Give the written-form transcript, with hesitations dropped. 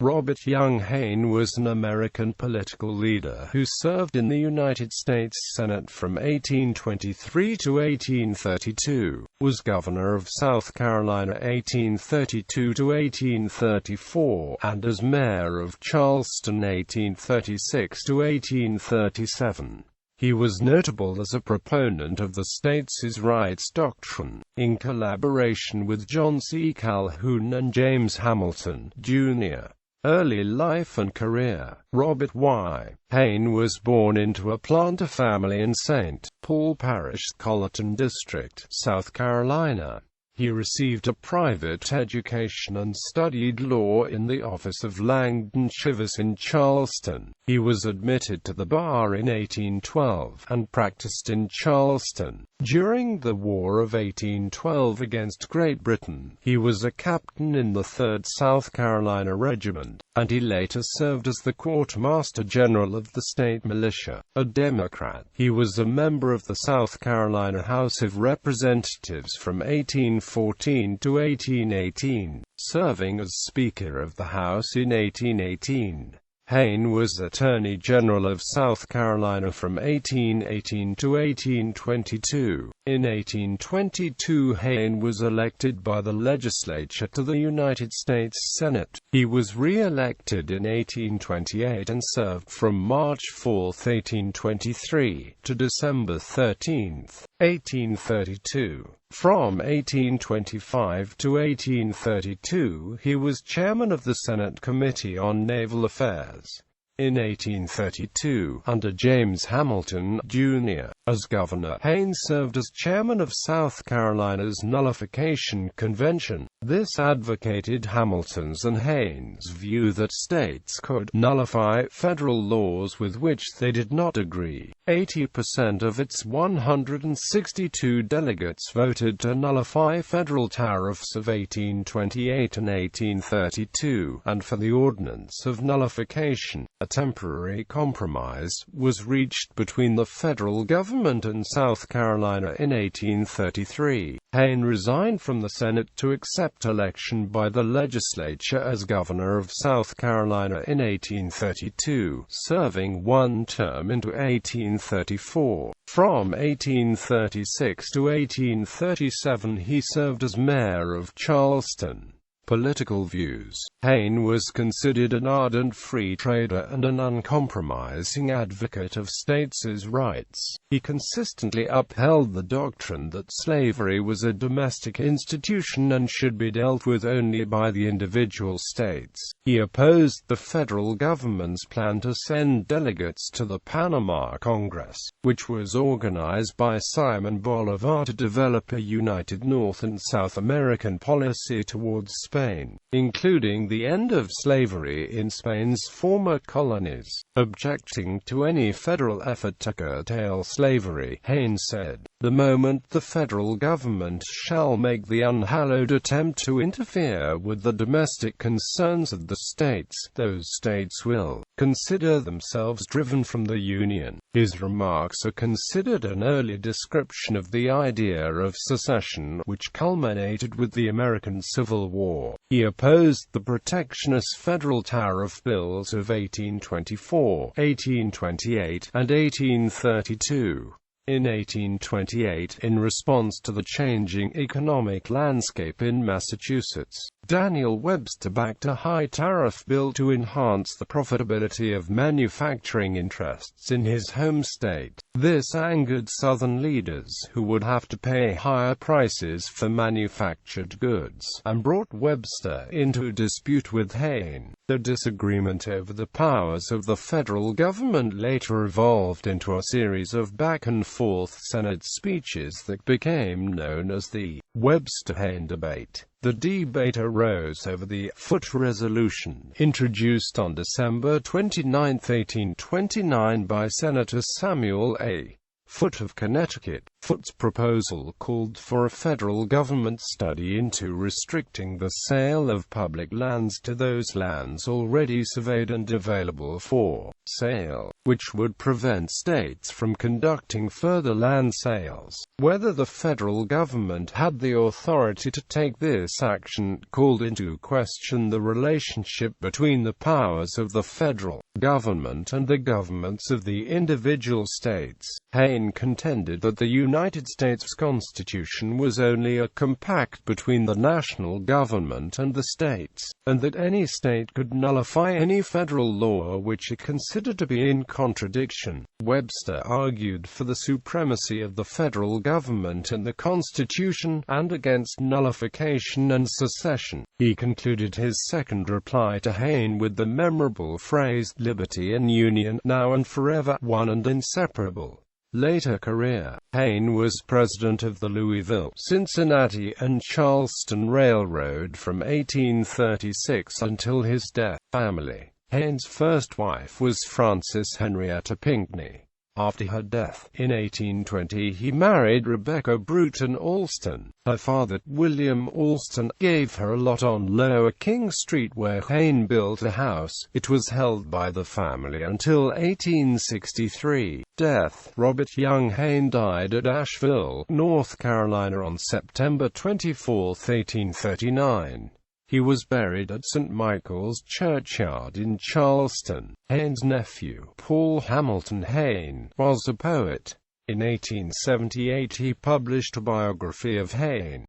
Robert Young Hayne was an American political leader who served in the United States Senate from 1823 to 1832, was Governor of South Carolina 1832 to 1834, and as Mayor of Charleston 1836 to 1837. He was notable as a proponent of the states' rights doctrine, in collaboration with John C. Calhoun and James Hamilton, Jr. Early life and career. Robert Y. Hayne was born into a planter family in St. Paul Parish, Colleton District, South Carolina. He received a private education and studied law in the office of Langdon Chivers in Charleston. He was admitted to the bar in 1812, and practiced in Charleston. During the War of 1812 against Great Britain, he was a captain in the 3rd South Carolina Regiment, and he later served as the Quartermaster General of the state militia. A Democrat, he was a member of the South Carolina House of Representatives from 1814 to 1818, serving as Speaker of the House in 1818. Hayne was Attorney General of South Carolina from 1818 to 1822. In 1822, Hayne was elected by the legislature to the United States Senate. He was re-elected in 1828 and served from March 4, 1823, to December 13, 1832. From 1825 to 1832, he was chairman of the Senate Committee on Naval Affairs. In 1832, under James Hamilton, Jr., as governor, Hayne served as chairman of South Carolina's Nullification Convention. This advocated Hamilton's and Hayne's view that states could nullify federal laws with which they did not agree. 80% of its 162 delegates voted to nullify federal tariffs of 1828 and 1832, and for the Ordinance of Nullification. A temporary compromise was reached between the federal government and South Carolina in 1833. Hayne resigned from the Senate to accept election by the legislature as governor of South Carolina in 1832, serving one term into 1834. From 1836 to 1837 he served as mayor of Charleston. Political views. Hayne was considered an ardent free trader and an uncompromising advocate of states' rights. He consistently upheld the doctrine that slavery was a domestic institution and should be dealt with only by the individual states. He opposed the federal government's plan to send delegates to the Panama Congress, which was organized by Simon Bolivar to develop a united North and South American policy towards Spain, including the end of slavery in Spain's former colonies. Objecting to any federal effort to curtail slavery, Hayne said, "The moment the federal government shall make the unhallowed attempt to interfere with the domestic concerns of the states, those states will consider themselves driven from the Union." His remarks are considered an early description of the idea of secession, which culminated with the American Civil War. He opposed the protectionist federal tariff bills of 1824, 1828, and 1832. In 1828, in response to the changing economic landscape in Massachusetts, Daniel Webster backed a high-tariff bill to enhance the profitability of manufacturing interests in his home state. This angered Southern leaders, who would have to pay higher prices for manufactured goods, and brought Webster into dispute with Hayne. The disagreement over the powers of the federal government later evolved into a series of back-and-forth Senate speeches that became known as the Webster-Hayne debate. The debate arose over the Foot Resolution, introduced on December 29, 1829 by Senator Samuel A. Foote of Connecticut. Foote's proposal called for a federal government study into restricting the sale of public lands to those lands already surveyed and available for sale, which would prevent states from conducting further land sales. Whether the federal government had the authority to take this action called into question the relationship between the powers of the federal government and the governments of the individual states. Hayne contended that the United States Constitution was only a compact between the national government and the states, and that any state could nullify any federal law which it considered to be in contradiction. Webster argued for the supremacy of the federal government and the Constitution, and against nullification and secession. He concluded his second reply to Hayne with the memorable phrase, "Liberty and union, now and forever, one and inseparable." Later career. Hayne was president of the Louisville, Cincinnati and Charleston Railroad from 1836 until his death. Family. Hayne's first wife was Frances Henrietta Pinckney. After her death, in 1820, he married Rebecca Bruton Alston. Her father, William Alston, gave her a lot on Lower King Street where Hayne built a house. It was held by the family until 1863. Death. Robert Young Hayne died at Asheville, North Carolina on September 24, 1839. He was buried at St. Michael's Churchyard in Charleston. Hayne's nephew, Paul Hamilton Hayne, was a poet. In 1878 he published a biography of Hayne.